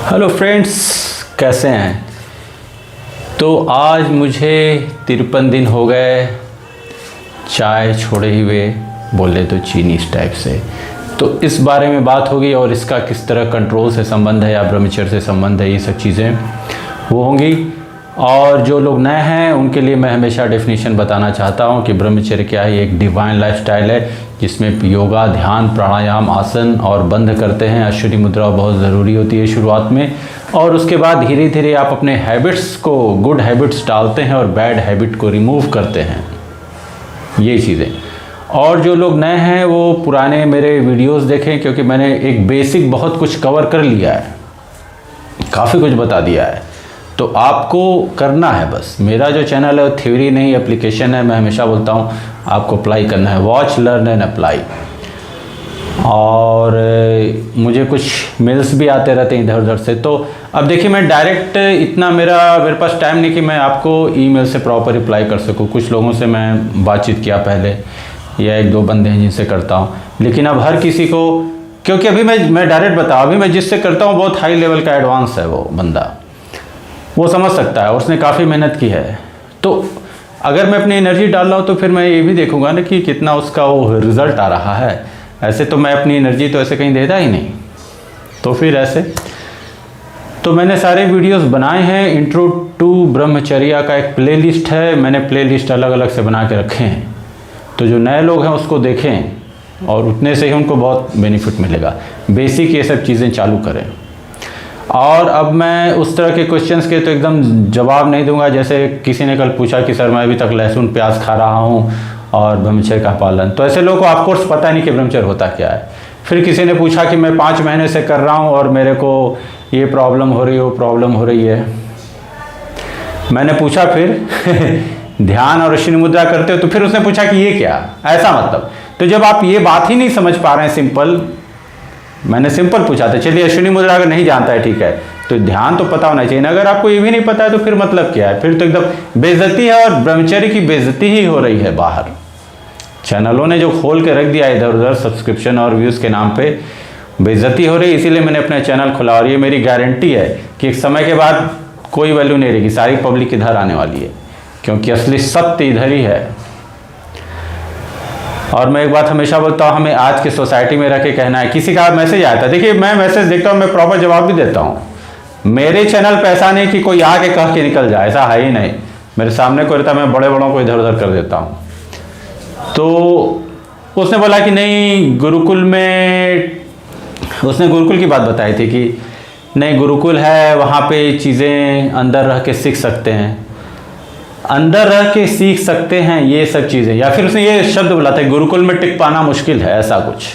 Hello friends, कैसे हैं। तो आज मुझे 53 दिन हो गए चाय छोड़े हुए, बोले तो चीनी इस टाइप से। तो इस बारे में बात होगी और इसका किस तरह कंट्रोल से संबंध है या ब्रह्मचर्य से संबंध है, ये सब चीज़ें वो होंगी। और जो लोग नए हैं उनके लिए मैं हमेशा डेफिनेशन बताना चाहता हूँ कि ब्रह्मचर्य क्या है। एक डिवाइन लाइफस्टाइल है जिसमें योगा, ध्यान, प्राणायाम, आसन और बंद करते हैं। अश्वनी मुद्रा बहुत ज़रूरी होती है शुरुआत में, और उसके बाद धीरे धीरे आप अपने हैबिट्स को, गुड हैबिट्स डालते हैं और बैड हैबिट को रिमूव करते हैं, ये चीज़ें। और जो लोग नए हैं वो पुराने मेरे वीडियोस देखें, क्योंकि मैंने एक बेसिक बहुत कुछ कवर कर लिया है, काफ़ी कुछ बता दिया है। तो आपको करना है बस, मेरा जो चैनल है वो थ्योरी नहीं एप्लीकेशन है। मैं हमेशा बोलता हूँ आपको अप्लाई करना है, वॉच, लर्न एंड अप्लाई। और मुझे कुछ मेल्स भी आते रहते हैं इधर उधर से। तो अब देखिए, मैं डायरेक्ट इतना मेरे पास टाइम नहीं कि मैं आपको ईमेल से प्रॉपर रिप्लाई कर सकूँ। कुछ लोगों से मैं बातचीत किया पहले, या एक दो बंदे हैं जिनसे करता हूँ, लेकिन अब हर किसी को, क्योंकि अभी मैं डायरेक्ट बताऊँ, अभी मैं जिससे करता हूँ बहुत हाई लेवल का एडवांस है वो बंदा, वो समझ सकता है, उसने काफ़ी मेहनत की है। तो अगर मैं अपनी एनर्जी डाल रहा हूँ तो फिर मैं ये भी देखूंगा ना कि कितना उसका वो रिज़ल्ट आ रहा है। ऐसे तो मैं अपनी एनर्जी तो ऐसे कहीं देता ही नहीं, तो फिर ऐसे तो मैंने सारे वीडियोस बनाए हैं। इंट्रो टू ब्रह्मचर्या का एक प्लेलिस्ट है, मैंने प्लेलिस्ट अलग अलग से बना के रखे हैं। तो जो नए लोग हैं उसको देखें और उतने से ही उनको बहुत बेनिफिट मिलेगा। बेसिक ये सब चीज़ें चालू करें। और अब मैं उस तरह के क्वेश्चंस के तो एकदम जवाब नहीं दूंगा। जैसे किसी ने कल पूछा कि सर मैं अभी तक लहसुन प्याज खा रहा हूँ और ब्रह्मचर्य का पालन, तो ऐसे लोगों को ऑफकोर्स पता नहीं कि ब्रह्मचर्य होता क्या है। फिर किसी ने पूछा कि मैं 5 महीने से कर रहा हूँ और मेरे को ये प्रॉब्लम हो रही है, वो प्रॉब्लम हो रही है। मैंने पूछा फिर ध्यान और अश्विनी मुद्रा करते हो? तो फिर उसने पूछा कि ये क्या, ऐसा मतलब। तो जब आप ये बात ही नहीं समझ पा रहे हैं, सिंपल, मैंने सिंपल पूछा था, चलिए अश्विनी मुद्रा अगर नहीं जानता है ठीक है, तो ध्यान तो पता होना चाहिए ना। अगर आपको ये भी नहीं पता है तो फिर मतलब क्या है, फिर तो एकदम बेइज्जती है, और ब्रह्मचर्य की बेइज्जती ही हो रही है। बाहर चैनलों ने जो खोल के रख दिया इधर उधर सब्सक्रिप्शन और व्यूज़ के नाम पे, बेइज्जती हो रही है। इसीलिए मैंने अपना चैनल खोला, और ये मेरी गारंटी है कि एक समय के बाद कोई वैल्यू नहीं रहेगी, सारी पब्लिक इधर आने वाली है, क्योंकि असली सत्य इधर ही है। और मैं एक बात हमेशा बोलता हूँ, हमें आज की सोसाइटी में रह के कहना है। किसी का मैसेज आया था, देखिए मैं मैसेज देखता हूँ, मैं प्रॉपर जवाब भी देता हूँ। मेरे चैनल पे ऐसा नहीं कि कोई आके कह के निकल जाए, ऐसा है ही नहीं। मेरे सामने कोई रहता, मैं बड़े बड़ों को इधर उधर कर देता हूँ। तो उसने बोला कि नहीं गुरुकुल में, उसने गुरुकुल की बात बताई थी कि नहीं गुरुकुल है, वहाँ पे चीज़ें अंदर रह के सीख सकते हैं, अंदर रह के सीख सकते हैं ये सब चीज़ें। या फिर उसने ये शब्द बोला था, गुरुकुल में टिक पाना मुश्किल है, ऐसा कुछ।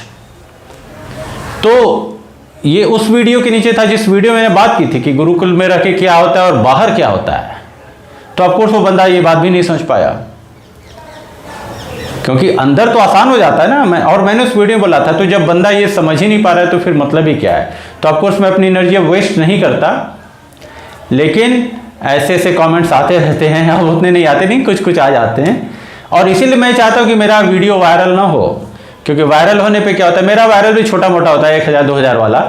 तो ये उस वीडियो के नीचे था जिस वीडियो में मैंने बात की थी कि गुरुकुल में रह के क्या होता है और बाहर क्या होता है। तो ऑफकोर्स वो बंदा ये बात भी नहीं समझ पाया, क्योंकि अंदर तो आसान हो जाता है ना। मैंने उस वीडियो में बोला था, तो जब बंदा ये समझ ही नहीं पा रहा है तो फिर मतलब ही क्या है। तो ऑफकोर्स मैं अपनी एनर्जी वेस्ट नहीं करता, लेकिन ऐसे ऐसे कमेंट्स आते रहते हैं। अब उतने नहीं आते, नहीं कुछ कुछ आ जाते हैं। और इसीलिए मैं चाहता हूँ कि मेरा वीडियो वायरल ना हो, क्योंकि वायरल होने पे क्या होता है, मेरा वायरल भी छोटा मोटा होता है, 1000 2000 वाला।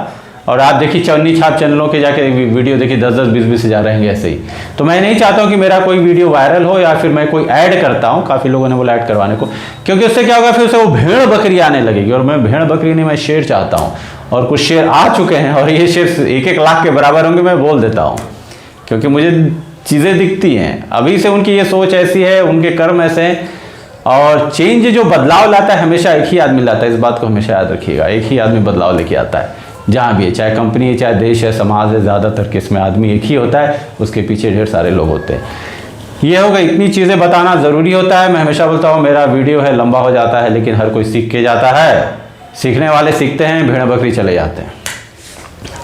और आप देखिए चन्नी छाप चैनलों के जाके वीडियो देखिए 10 20 हज़ार रहेंगे ऐसे ही। तो मैं नहीं चाहता हूँ कि मेरा कोई वीडियो वायरल हो, या फिर मैं कोई ऐड करता हूँ, काफ़ी लोगों ने बोला ऐड करवाने को, क्योंकि उससे क्या होगा, फिर उससे वो भेड़ बकरी आने लगेगी। और मैं भेड़ बकरी नहीं, मैं शेर चाहता हूँ। और कुछ शेर आ चुके हैं, और ये शेर 1-1 लाख के बराबर होंगे, मैं बोल देता हूँ, क्योंकि मुझे चीज़ें दिखती हैं। अभी से उनकी ये सोच ऐसी है, उनके कर्म ऐसे हैं। और चेंज जो बदलाव लाता है हमेशा एक ही आदमी लाता है, इस बात को हमेशा याद रखिएगा। एक ही आदमी बदलाव लेके आता है, जहाँ भी है, चाहे कंपनी है, चाहे देश है, समाज है, ज़्यादातर केस में आदमी एक ही होता है, उसके पीछे ढेर सारे लोग होते हैं। ये होगा, इतनी चीज़ें बताना ज़रूरी होता है। मैं हमेशा बोलता हूँ मेरा वीडियो है लंबा हो जाता है, लेकिन हर कोई सीख के जाता है। सीखने वाले सीखते हैं, भेड़ बकरी चले जाते हैं।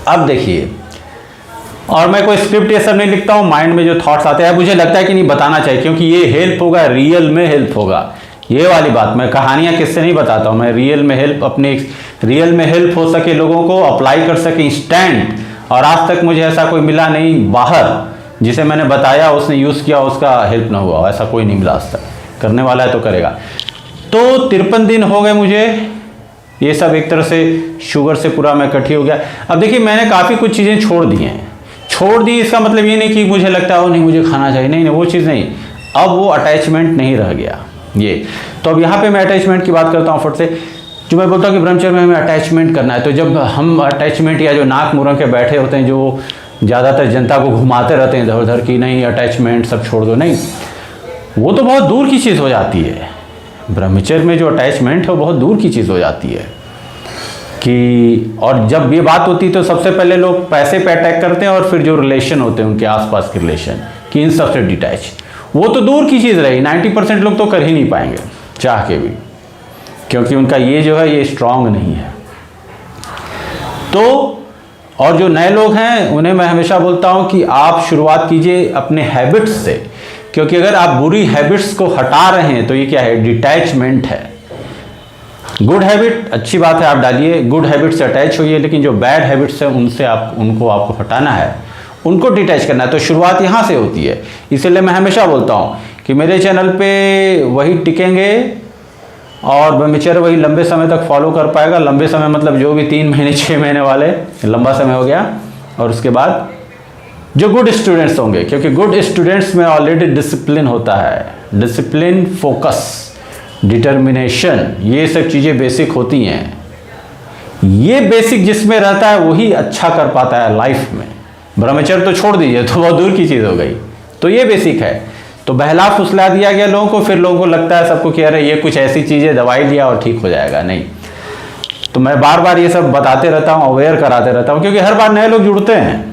अब देखिए, और मैं कोई स्क्रिप्ट ये सब नहीं लिखता हूँ, माइंड में जो थॉट्स आते हैं मुझे लगता है कि नहीं बताना चाहिए, क्योंकि ये हेल्प होगा, रियल में हेल्प होगा। ये वाली बात, मैं कहानियाँ किससे नहीं बताता हूँ, मैं रियल में हेल्प, अपने रियल में हेल्प हो सके, लोगों को अप्लाई कर सके इंस्टेंट। और आज तक मुझे ऐसा कोई मिला नहीं बाहर जिसे मैंने बताया उसने यूज़ किया, उसका हेल्प ना हुआ, ऐसा कोई नहीं मिला आज तक। करने वाला है तो करेगा। तो 53 दिन हो गए मुझे ये सब एक तरह से शुगर से पूरा मैं कठी हो गया। अब देखिए मैंने काफ़ी कुछ चीज़ें छोड़ दी हैं। छोड़ दी इसका मतलब ये नहीं कि मुझे लगता है नहीं मुझे खाना चाहिए, नहीं वो चीज़ नहीं। अब वो अटैचमेंट नहीं रह गया ये। तो अब यहाँ पे मैं अटैचमेंट की बात करता हूँ फट से। जो मैं बोलता हूँ कि ब्रह्मचर्य में हमें अटैचमेंट करना है, तो जब हम अटैचमेंट या जो नाक मुरम के बैठे होते हैं, जो ज़्यादातर जनता को घुमाते रहते हैं इधर उधर कि नहीं अटैचमेंट सब छोड़ दो, नहीं, वो तो बहुत दूर की चीज़ हो जाती है। ब्रह्मचर्य में जो अटैचमेंट है वो बहुत दूर की चीज़ हो जाती है कि, और जब ये बात होती है तो सबसे पहले लोग पैसे पे अटैक करते हैं और फिर जो रिलेशन होते हैं उनके आसपास के रिलेशन, कि इन सबसे डिटैच, वो तो दूर की चीज़ रही। 90% लोग तो कर ही नहीं पाएंगे चाह के भी, क्योंकि उनका ये जो है ये स्ट्रांग नहीं है। तो और जो नए लोग हैं उन्हें मैं हमेशा बोलता हूं कि आप शुरुआत कीजिए अपने हैबिट्स से, क्योंकि अगर आप बुरी हैबिट्स को हटा रहे हैं तो ये क्या है, डिटैचमेंट है। गुड हैबिट अच्छी बात है, आप डालिए, गुड हैबिट से अटैच होइए, लेकिन जो बैड हैबिट्स है उनसे आपको हटाना है, उनको डिटैच करना है। तो शुरुआत यहाँ से होती है। इसीलिए मैं हमेशा बोलता हूँ कि मेरे चैनल पे वही टिकेंगे और ब्रह्मचर्य वही लंबे समय तक फॉलो कर पाएगा। लंबे समय मतलब जो भी 3 महीने 6 महीने वाले, लंबा समय हो गया। और उसके बाद जो गुड स्टूडेंट्स होंगे, क्योंकि गुड स्टूडेंट्स में ऑलरेडी डिसिप्लिन होता है, डिसिप्लिन, फोकस, डिटर्मिनेशन, ये सब चीज़ें बेसिक होती हैं। ये बेसिक जिसमें रहता है वही अच्छा कर पाता है लाइफ में। ब्रह्मचर्य तो छोड़ दीजिए, तो बहुत दूर की चीज़ हो गई। तो ये बेसिक है। तो बहला फुसला दिया गया लोगों को, फिर लोगों को लगता है सबको कि अरे ये कुछ ऐसी चीज़ें, दवाई लिया और ठीक हो जाएगा, नहीं। तो मैं बार बार ये सब बताते रहता हूँ, अवेयर कराते रहता हूँ, क्योंकि हर बार नए लोग जुड़ते हैं।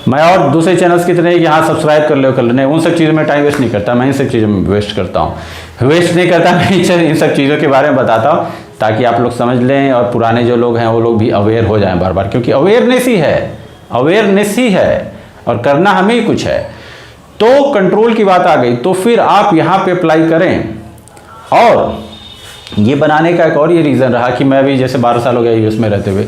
मैं और दूसरे चैनल्स की तरह कि हाँ सब्सक्राइब कर लो, नहीं, उन सब चीज़ों में टाइम वेस्ट नहीं करता। मैं इन सब चीज़ों में वेस्ट करता हूँ, वेस्ट नहीं करता। मैं इन सब चीज़ों के बारे में बताता हूँ ताकि आप लोग समझ लें और पुराने जो लोग हैं वो लोग भी अवेयर हो जाएं बार बार, क्योंकि अवेयरनेस ही है और करना हमें ही कुछ है। तो कंट्रोल की बात आ गई, तो फिर आप यहाँ पे अप्लाई करें। और ये बनाने का एक और ये रीज़न रहा कि मैं भी जैसे 12 साल हो गया यूएस में रहते हुए,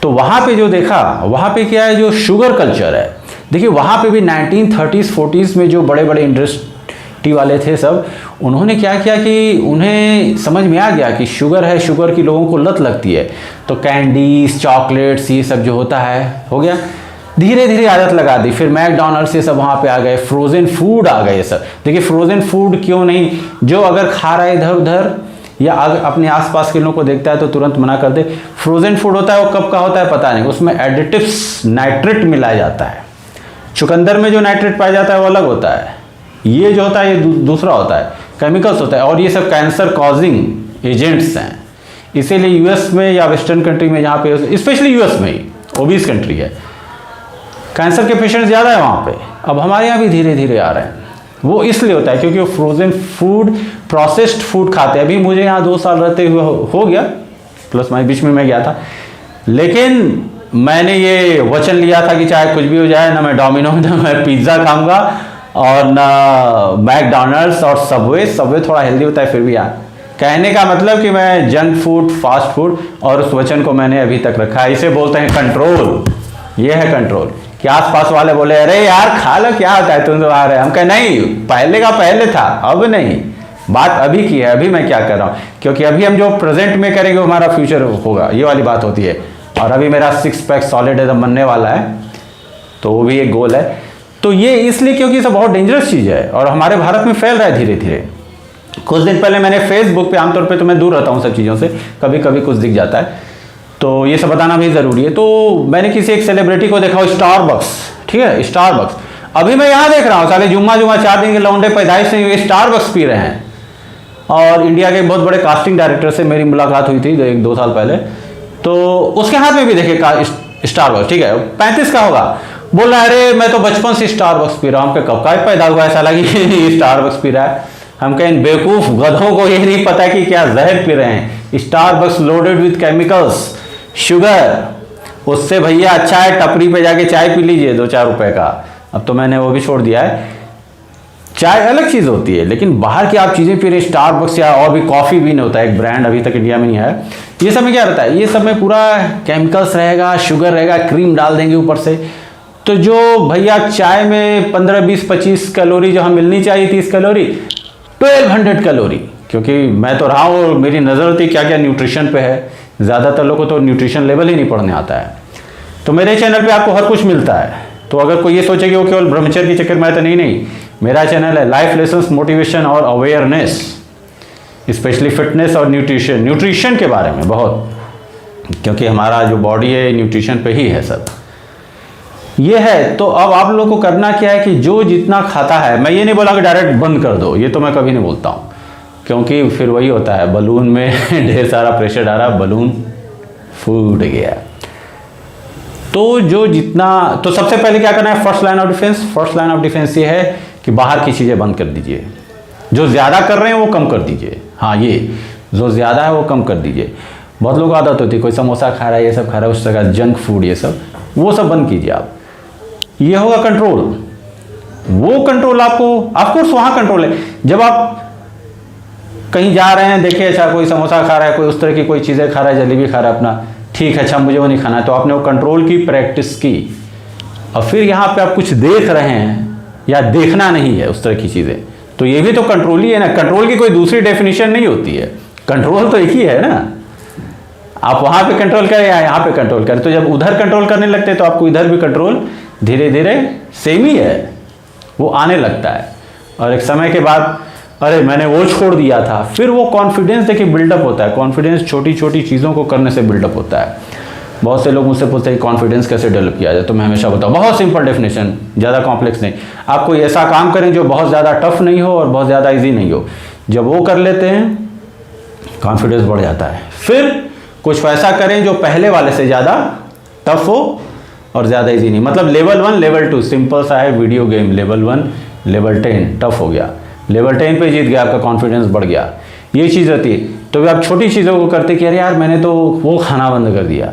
तो वहाँ पे जो देखा, वहाँ पे क्या है, जो शुगर कल्चर है। देखिए वहाँ पे भी 1930s 40s में जो बड़े बड़े इंडस्ट्री वाले थे सब, उन्होंने क्या किया कि उन्हें समझ में आ गया कि शुगर है, शुगर की लोगों को लत लगती है। तो कैंडीज, चॉकलेट्स, ये सब जो होता है हो गया, धीरे धीरे आदत लगा दी। फिर मैकडॉनल्ड्स ये सब वहाँ पे आ गए, फ्रोज़न फूड आ गए सब। देखिए फ्रोज़न फूड क्यों नहीं, जो अगर खा रहा है इधर उधर या अगर अपने आसपास के लोगों को देखता है तो तुरंत मना कर दे। फ्रोज़न फूड होता है वो कब का होता है पता नहीं, उसमें एडिटिव्स, नाइट्रेट मिलाया जाता है। चुकंदर में जो नाइट्रेट पाया जाता है वो अलग होता है, ये जो होता है ये दूसरा होता है, केमिकल्स होता है। और ये सब कैंसर कॉजिंग एजेंट्स हैं। इसीलिए यूएस में या वेस्टर्न कंट्री में, जहाँ पे स्पेशली यूएस में ही ओबीस कंट्री है, कैंसर के पेशेंट ज़्यादा है वहाँ पे। अब हमारे यहाँ भी धीरे धीरे आ रहे हैं। वो इसलिए होता है क्योंकि वो फ्रोज़न फूड, प्रोसेस्ड फूड खाते हैं। अभी मुझे यहाँ 2 साल रहते हुए हो गया, प्लस मैं बीच में मैं गया था, लेकिन मैंने ये वचन लिया था कि चाहे कुछ भी हो जाए, ना मैं डोमिनोज, ना मैं पिज़्ज़ा खाऊंगा और ना मैकडॉनल्ड्स और सबवे थोड़ा हेल्दी होता है फिर भी। यार कहने का मतलब कि मैं जंक फूड, फास्ट फूड, और उस वचन को मैंने अभी तक रखा है। इसे बोलते हैं कंट्रोल। ये है कंट्रोल। कि आसपास वाले बोले अरे यार खा लो, क्या होता है, तुम तो आ रहे। हम कहे नहीं, पहले का पहले था, अब नहीं, बात अभी की है, अभी मैं क्या कर रहा हूँ, क्योंकि अभी हम जो प्रेजेंट में करेंगे हमारा फ्यूचर होगा, ये वाली बात होती है। और अभी मेरा 6 पैक सॉलिड एकदम बनने वाला है, तो वो भी एक गोल है। तो ये इसलिए क्योंकि ये सब बहुत डेंजरस चीज़ है और हमारे भारत में फैल रहा है धीरे धीरे। कुछ दिन पहले मैंने फेसबुक पे, आमतौर पे तो मैं दूर रहता हूँ सब चीज़ों से, कभी कभी कुछ दिख जाता है, तो ये सब बताना भी ज़रूरी है। तो मैंने किसी एक सेलिब्रिटी को देखा, स्टारबक्स, ठीक है, स्टारबक्स। अभी मैं यहाँ देख रहा हूँ, साले जुम्मा 4 दिन के लौंडे पैदाइश से स्टारबक्स पी रहे हैं। और इंडिया के बहुत बड़े कास्टिंग डायरेक्टर से मेरी मुलाकात हुई थी 1-2 साल पहले, तो उसके हाथ में भी देखे स्टारबक्स, ठीक है, 35 का होगा। बोल रहा है अरे मैं तो बचपन से स्टारबक्स पी रहा हूँ। हम कब का पैदा हुआ है साला कि स्टारबक्स पी रहा है। हम कहें बेवकूफ़ गधों को ये नहीं पता कि क्या जहर पी रहे हैं। Starbucks loaded with chemicals, sugar, उससे भैया अच्छा है टपरी पे जाके चाय पी लीजिए 2-4 रुपए का। अब तो मैंने वो भी छोड़ दिया है। चाय अलग चीज़ होती है, लेकिन बाहर की आप चीज़ें पी रहे, स्टारबक्स या और भी, कॉफ़ी भी नहीं होता है, एक ब्रांड अभी तक इंडिया में नहीं आया। ये सब में क्या रहता है, ये सब में पूरा केमिकल्स रहेगा, शुगर रहेगा, क्रीम डाल देंगे ऊपर से। तो जो भैया चाय में 15, 20, 25 कैलोरी जहाँ मिलनी चाहिए 30 कैलोरी, 1200 कैलोरी क्योंकि मैं तो रहा हूँ, मेरी नज़र होती क्या क्या न्यूट्रिशन पे है। ज़्यादातर लोगों को तो न्यूट्रिशन लेवल ही नहीं पढ़ने आता है। तो मेरे चैनल पे आपको हर कुछ मिलता है। तो अगर कोई ये सोचे कि वो केवल ब्रह्मचर्य के चक्कर में आया, तो नहीं, मेरा चैनल है लाइफ लेसन्स, मोटिवेशन और अवेयरनेस, स्पेशली फिटनेस और न्यूट्रिशन के बारे में बहुत, क्योंकि हमारा जो बॉडी है न्यूट्रिशन पे ही है सब ये है। तो अब आप लोगों को करना क्या है कि जो जितना खाता है, मैं ये नहीं बोला कि डायरेक्ट बंद कर दो, ये तो मैं कभी नहीं बोलता हूँ, क्योंकि फिर वही होता है, बलून में ढेर सारा प्रेशर डाला, बलून फूट गया। तो जो जितना, तो सबसे पहले क्या करना है, first line of defence. First line of defence ये है कि बाहर की चीज़ें बंद कर दीजिए, जो ज़्यादा कर रहे हैं वो कम कर दीजिए। हाँ, ये जो ज़्यादा है वो कम कर दीजिए। बहुत लोग आदत होती है, कोई समोसा खा रहा है, ये सब खा रहा है, उस जगह जंक फूड, ये सब, वो सब बंद कीजिए आप। ये होगा कंट्रोल। वो कंट्रोल आपको, ऑफकोर्स वहाँ कंट्रोल है। जब आप कहीं जा रहे हैं, देखिए अच्छा कोई समोसा खा रहा है, कोई उस तरह की कोई चीज़ें खा रहा है, जलेबी खा रहा है अपना, ठीक है, अच्छा मुझे वो नहीं खाना है, तो आपने वो कंट्रोल की प्रैक्टिस की। और फिर यहाँ पे आप कुछ देख रहे हैं या देखना नहीं है उस तरह की चीज़ें, तो ये भी तो कंट्रोल ही है ना। कंट्रोल की कोई दूसरी डेफिनेशन नहीं होती है, कंट्रोल तो एक ही है ना। आप वहाँ पे कंट्रोल करें या यहाँ पे कंट्रोल करें, तो जब उधर कंट्रोल करने लगते हैं तो आपको इधर भी कंट्रोल धीरे धीरे सेम ही है, वो आने लगता है। और एक समय के बाद अरे मैंने वो छोड़ दिया था, फिर वो कॉन्फिडेंस देखिए बिल्डअप होता है। कॉन्फिडेंस छोटी छोटी चीज़ों को करने से बिल्डअप होता है। बहुत से लोग मुझसे पूछते हैं कॉन्फिडेंस कैसे डेवलप किया जाए, तो मैं हमेशा बताऊँ बहुत सिंपल डेफिनेशन, ज़्यादा कॉम्प्लेक्स नहीं। आप कोई ऐसा काम करें जो बहुत ज़्यादा टफ नहीं हो और बहुत ज़्यादा ईजी नहीं हो, जब वो कर लेते हैं कॉन्फिडेंस बढ़ जाता है। फिर कुछ वैसा करें जो पहले वाले से ज़्यादा टफ हो और ज़्यादा ईजी नहीं, मतलब लेवल 1 लेवल 2 सिंपल सा है video game, level 1 level 10 tough हो गया, लेवल 10 पे जीत गया, आपका कॉन्फिडेंस बढ़ गया, ये चीज़ होती है। तो भी आप छोटी चीज़ों को करते कि अरे यार मैंने तो वो खाना बंद कर दिया,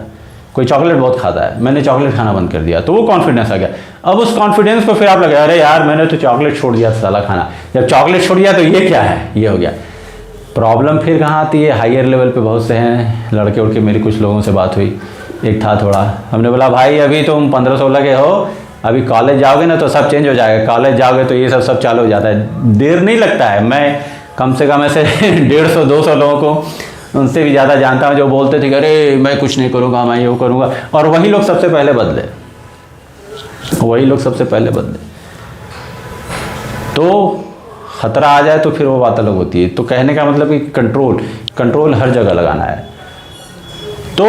कोई चॉकलेट बहुत खाता है, मैंने चॉकलेट खाना बंद कर दिया, तो वो कॉन्फिडेंस आ गया। अब उस कॉन्फिडेंस को फिर आप लगे अरे यार मैंने तो चॉकलेट छोड़ दिया साला खाना, जब चॉकलेट छोड़ दिया तो ये क्या है, ये हो गया। प्रॉब्लम फिर कहाँ आती है, हायर लेवल पे बहुत से हैं लड़के उड़के, मेरी कुछ लोगों से बात हुई, एक था थोड़ा, हमने बोला भाई अभी तुम 15-16 के हो, अभी कॉलेज जाओगे ना तो सब चेंज हो जाएगा, कॉलेज जाओगे तो ये सब चालू हो जाता है, देर नहीं लगता है। मैं कम से कम ऐसे 150-200 लोगों को उनसे भी ज़्यादा जानता हूँ जो बोलते थे कि अरे मैं कुछ नहीं करूँगा, मैं ये करूँगा, और वही लोग सबसे पहले बदले, वही लोग सबसे पहले बदले। तो खतरा आ जाए तो फिर वो बात अलग होती है। तो कहने का मतलब कि कंट्रोल हर जगह लगाना है। तो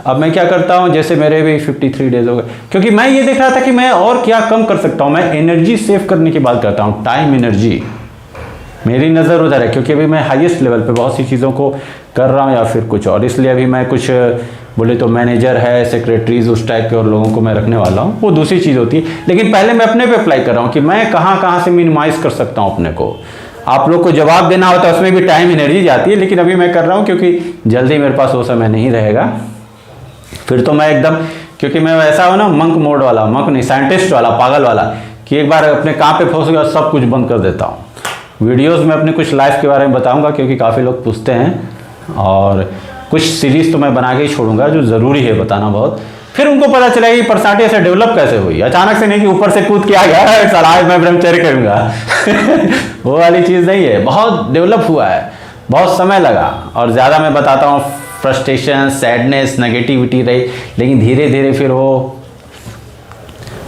अब मैं क्या करता हूँ, जैसे मेरे भी 53 डेज हो गए, क्योंकि मैं ये देख रहा था कि मैं और क्या कम कर सकता हूँ। मैं एनर्जी सेव करने की बात करता हूँ, टाइम एनर्जी, मेरी नज़र उधर है, क्योंकि अभी मैं हाईएस्ट लेवल पे बहुत सी चीज़ों को कर रहा हूँ या फिर कुछ और, इसलिए अभी मैं कुछ बोले तो मैनेजर है, सेक्रेटरीज उस टाइप के और लोगों को मैं रखने वाला हूँ, वो दूसरी चीज़ होती है। लेकिन पहले मैं अपने पे अप्लाई कर रहा हूँ कि मैं कहाँ से मिनिमाइज़ कर सकता हूँ अपने को। आप लोग को जवाब देना होता है, उसमें भी टाइम एनर्जी जाती है, लेकिन अभी मैं कर रहा हूँ क्योंकि जल्दी मेरे पास वो समय नहीं रहेगा। फिर तो मैं एकदम, क्योंकि मैं वैसा हूँ ना मंक मोड वाला, मंक नहीं साइंटिस्ट वाला, पागल वाला, कि एक बार अपने काम पे फंस गया सब कुछ बंद कर देता हूँ। वीडियोस में अपने कुछ लाइफ के बारे में बताऊंगा, क्योंकि काफ़ी लोग पूछते हैं, और कुछ सीरीज़ तो मैं बना के ही छोड़ूंगा जो ज़रूरी है बताना बहुत। फिर उनको पता चलेगा कि पर्सनालिटी ऐसे डेवलप कैसे हुई, अचानक से नहीं कि ऊपर से कूद के आ गया सर आज मैं ब्रह्मचर्य करूँगा वो वाली चीज़ नहीं है, बहुत डेवलप हुआ है, बहुत समय लगा। और ज़्यादा मैं बताता हूँ फ्रस्ट्रेशन, सैडनेस, नेगेटिविटी रही, लेकिन धीरे धीरे फिर वो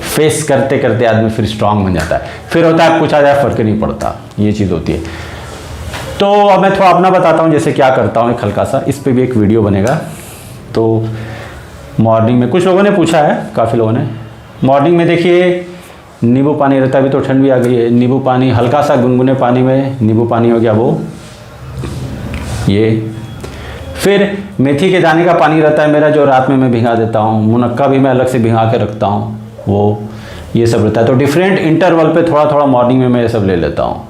फेस करते करते आदमी फिर स्ट्रांग बन जाता है। फिर होता है कुछ आ जाए फर्क नहीं पड़ता, ये चीज़ होती है। तो अब मैं थोड़ा अपना बताता हूँ जैसे क्या करता हूँ, एक हल्का सा, इस पे भी एक वीडियो बनेगा। तो मॉर्निंग में कुछ लोगों ने पूछा है, काफ़ी लोगों ने, मॉर्निंग में देखिए नींबू पानी रहता है, अभी तो ठंड भी आ गई है, नींबू पानी हल्का सा गुनगुने पानी में नींबू पानी हो गया वो, ये। फिर मेथी के दाने का पानी रहता है मेरा, जो रात में मैं भिंगा देता हूँ, मुनक्का भी मैं अलग से भिंगा के रखता हूँ, वो ये सब रहता है। तो डिफरेंट इंटरवल पे थोड़ा थोड़ा मॉर्निंग में मैं ये सब ले लेता हूँ।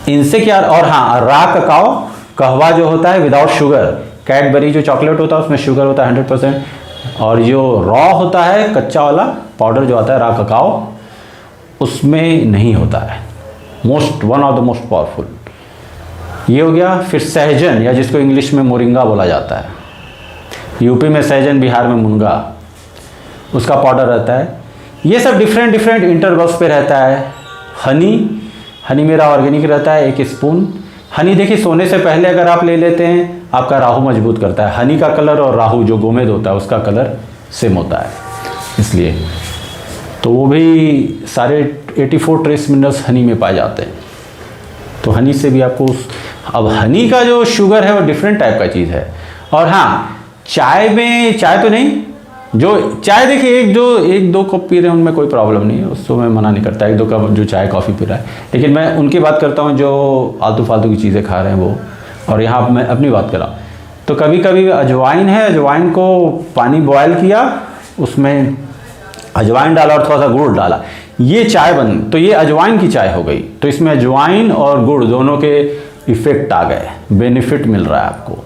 इनसे क्या, और हाँ रा ककाओ, कहवा जो होता है विदाउट शुगर, कैडबरी जो चॉकलेट होता है उसमें शुगर होता है 100%, और जो रॉ होता है कच्चा वाला पाउडर जो आता है रा ककाओ, उसमें नहीं होता है, one of the most powerful, ये हो गया। फिर सहजन, या जिसको इंग्लिश में मोरिंगा बोला जाता है, यूपी में सहजन, बिहार में मुनगा, उसका पाउडर रहता है। ये सब डिफरेंट इंटरवल्स पे रहता है। हनी मेरा ऑर्गेनिक रहता है 1 स्पून, हनी देखिए सोने से पहले अगर आप ले लेते हैं, आपका राहु मजबूत करता है। हनी का कलर और राहु जो गोमेद होता है उसका कलर सेम होता है, इसलिए तो वो भी सारे 84 ट्रेस मिनरल्स हनी में पाए जाते हैं। तो हनी से भी आपको अब हनी का जो शुगर है वो डिफरेंट टाइप का चीज़ है। और हाँ, चाय में, चाय तो नहीं, जो चाय देखिए एक दो कप पी रहे हैं उनमें कोई प्रॉब्लम नहीं है, उसको मैं मना नहीं करता, 1-2 कप जो चाय कॉफ़ी पी रहा है। लेकिन मैं उनकी बात करता हूँ जो आलतू फालतू की चीज़ें खा रहे हैं वो। और यहाँ मैं अपनी बात कर रहा हूँ, तो कभी कभी अजवाइन है, अजवाइन को पानी बॉयल किया, उसमें अजवाइन डाला और थोड़ा सा गुड़ डाला, ये चाय बन, तो ये अजवाइन की चाय हो गई। तो इसमें अजवाइन और गुड़ दोनों के इफ़ेक्ट आ गए, बेनिफिट मिल रहा है आपको,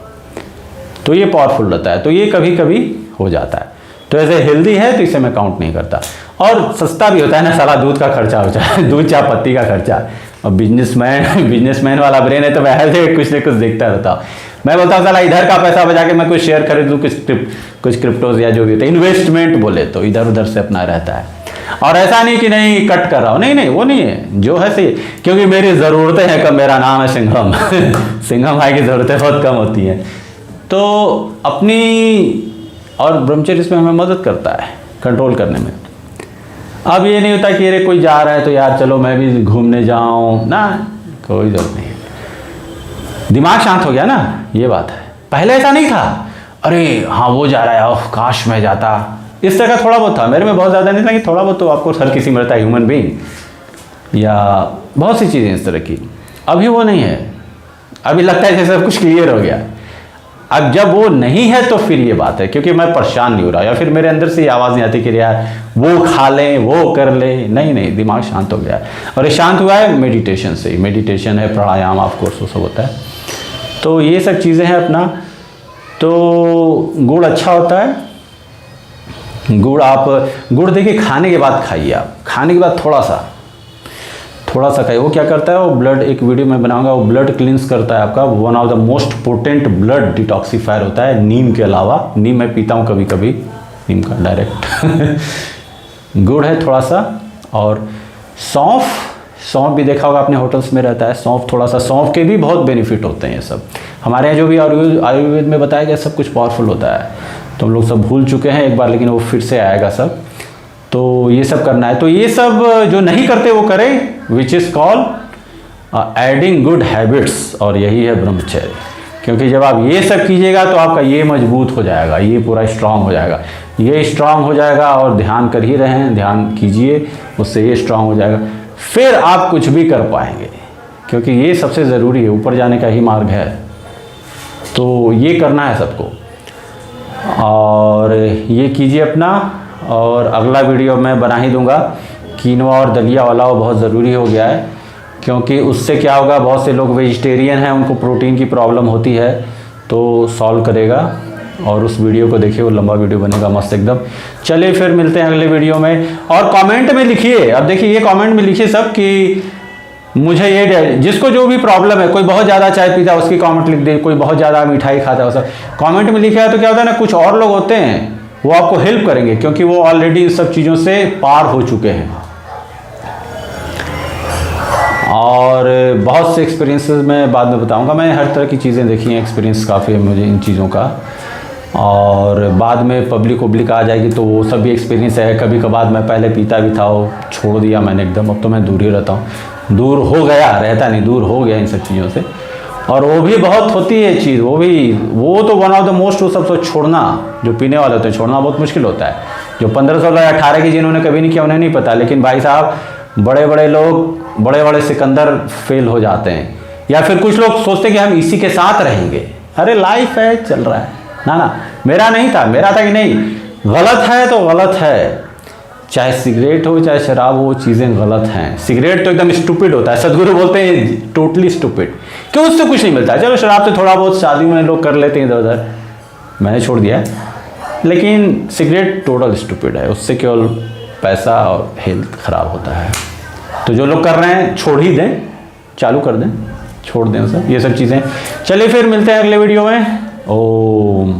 तो ये पावरफुल रहता है। तो ये कभी कभी हो जाता है, तो ऐसे हेल्दी है तो इसे मैं काउंट नहीं करता। और सस्ता भी होता है ना, साला दूध का खर्चा होता है, दूध चाय पत्ती का खर्चा। और बिजनेसमैन वाला ब्रेन है, तो मैं ऐसे कुछ न कुछ देखता रहता हूँ। मैं बोलता हूँ साला इधर का पैसा बचा के मैं कुछ शेयर खरीद लूँ, कुछ क्रिप्टोज या जो भी होता है, इन्वेस्टमेंट बोले तो इधर उधर से अपना रहता है। और ऐसा नहीं कि नहीं कट कर रहा हूँ, नहीं वो नहीं है, जो है सही, क्योंकि मेरी ज़रूरतें हैं कम, मेरा नाम है सिंघम सिंघम भाई की ज़रूरतें बहुत कम होती हैं। तो अपनी, और ब्रह्मचर्य इसमें हमें मदद करता है कंट्रोल करने में। अब ये नहीं होता कि अरे कोई जा रहा है तो यार चलो मैं भी घूमने जाऊँ ना, कोई ज़रूरत नहीं है। दिमाग शांत हो गया ना, ये बात है। पहले ऐसा नहीं था, अरे हाँ वो जा रहा है, ओह काश मैं जाता, इस तरह का थोड़ा बहुत था। मेरे में बहुत ज़्यादा नहीं था, कि थोड़ा बहुत तो आपको हर किसी में रहता है, ह्यूमन बीइंग या बहुत सी चीज़ें इस तरह की। अभी वो नहीं है, अभी लगता है जैसे सब कुछ क्लियर हो गया। अब जब वो नहीं है तो फिर ये बात है, क्योंकि मैं परेशान नहीं हो रहा, या फिर मेरे अंदर से ये आवाज़ नहीं आती कि यार वो खा लें, वो कर ले, नहीं, दिमाग शांत हो गया। और ये शांत हुआ है मेडिटेशन से ही, मेडिटेशन है, प्राणायाम ऑफ कोर्स वो सब होता है। तो ये सब चीज़ें हैं अपना। तो गुड़ अच्छा होता है, गुड़ देखिए खाने के बाद खाइए, आप खाने के बाद थोड़ा सा खाइए। वो क्या करता है, वो ब्लड, एक वीडियो में बनाऊंगा, वो ब्लड क्लींस करता है आपका, one of the most potent blood detoxifier होता है, नीम के अलावा। नीम मैं पीता हूँ कभी कभी, नीम का डायरेक्ट गुड़ है थोड़ा सा, और सौंफ भी देखा होगा आपने, होटल्स में रहता है सौंफ, थोड़ा सा सौंफ के भी बहुत बेनिफिट होते हैं। ये सब हमारे यहाँ जो भी आयुर्वेद में बताया गया सब कुछ पावरफुल होता है, तो हम लोग सब भूल चुके हैं एक बार, लेकिन वो फिर से आएगा सब। तो ये सब करना है, तो ये सब जो नहीं करते वो करें, which is called adding good habits, और यही है ब्रह्मचर्य। क्योंकि जब आप ये सब कीजिएगा तो आपका ये मजबूत हो जाएगा, ये पूरा स्ट्रांग हो जाएगा, ये स्ट्रांग हो जाएगा। और ध्यान कर ही रहे हैं, ध्यान कीजिए, उससे ये स्ट्रांग हो जाएगा, फिर आप कुछ भी कर पाएंगे, क्योंकि ये सबसे ज़रूरी है, ऊपर जाने का ही मार्ग है। तो ये करना है सबको, और ये कीजिए अपना। और अगला वीडियो मैं बना ही दूंगा, कीनवा और दलिया वाला, वो बहुत ज़रूरी हो गया है, क्योंकि उससे क्या होगा, बहुत से लोग वेजिटेरियन हैं, उनको प्रोटीन की प्रॉब्लम होती है, तो सॉल्व करेगा। और उस वीडियो को देखिए, वो लंबा वीडियो बनेगा मस्त एकदम। चलिए फिर मिलते हैं अगले वीडियो में। और कमेंट में लिखिए, अब देखिए ये कमेंट में लिखिए सब कि मुझे ये, जिसको जो भी प्रॉब्लम है, कोई बहुत ज़्यादा चाय पीता है उसकी कमेंट लिख दे, कोई बहुत ज़्यादा मिठाई खाता है, सब कमेंट में लिखा है। तो क्या होता है ना, कुछ और लोग होते हैं वो आपको हेल्प करेंगे, क्योंकि वो ऑलरेडी इन सब चीज़ों से पार हो चुके हैं। और बहुत से एक्सपीरियंसेस मैं बाद में बताऊंगा, मैंने हर तरह की चीज़ें देखी हैं, एक्सपीरियंस काफ़ी है मुझे इन चीज़ों का। और बाद में पब्लिक आ जाएगी तो वो सब भी एक्सपीरियंस है। कभी कभार मैं पहले पीता भी था, वो छोड़ दिया मैंने एकदम, अब तो मैं दूर ही रहता हूँ, दूर हो गया, रहता नहीं, दूर हो गया इन सब चीज़ों से। और वो भी बहुत होती है चीज़, वो तो वन ऑफ द मोस्ट, वो सब छोड़ना, जो पीने वाले होते हैं छोड़ना बहुत मुश्किल होता है। जो 15, 16, 18 की जिन्होंने कभी नहीं किया उन्हें नहीं पता, लेकिन भाई साहब बड़े बड़े लोग, बड़े बड़े सिकंदर फेल हो जाते हैं। या फिर कुछ लोग सोचते हैं कि हम इसी के साथ रहेंगे, अरे लाइफ है, चल रहा है ना। मेरा नहीं था, मेरा था कि नहीं, गलत है तो गलत है, चाहे सिगरेट हो चाहे शराब हो, चीज़ें गलत हैं। सिगरेट तो एकदम स्टूपिड होता है, सदगुरु बोलते हैं टोटली स्टूपिड, क्यों, उससे कुछ नहीं मिलता है। चलो शराब से थोड़ा बहुत शादी में लोग कर लेते हैं इधर उधर, मैंने छोड़ दिया है, लेकिन सिगरेट टोटल स्टूपिड है, उससे केवल पैसा और हेल्थ ख़राब होता है। तो जो लोग कर रहे हैं छोड़ ही दें, चालू कर दें, छोड़ दें सब ये सब चीज़ें। चलिए फिर मिलते हैं अगले वीडियो में। ओम।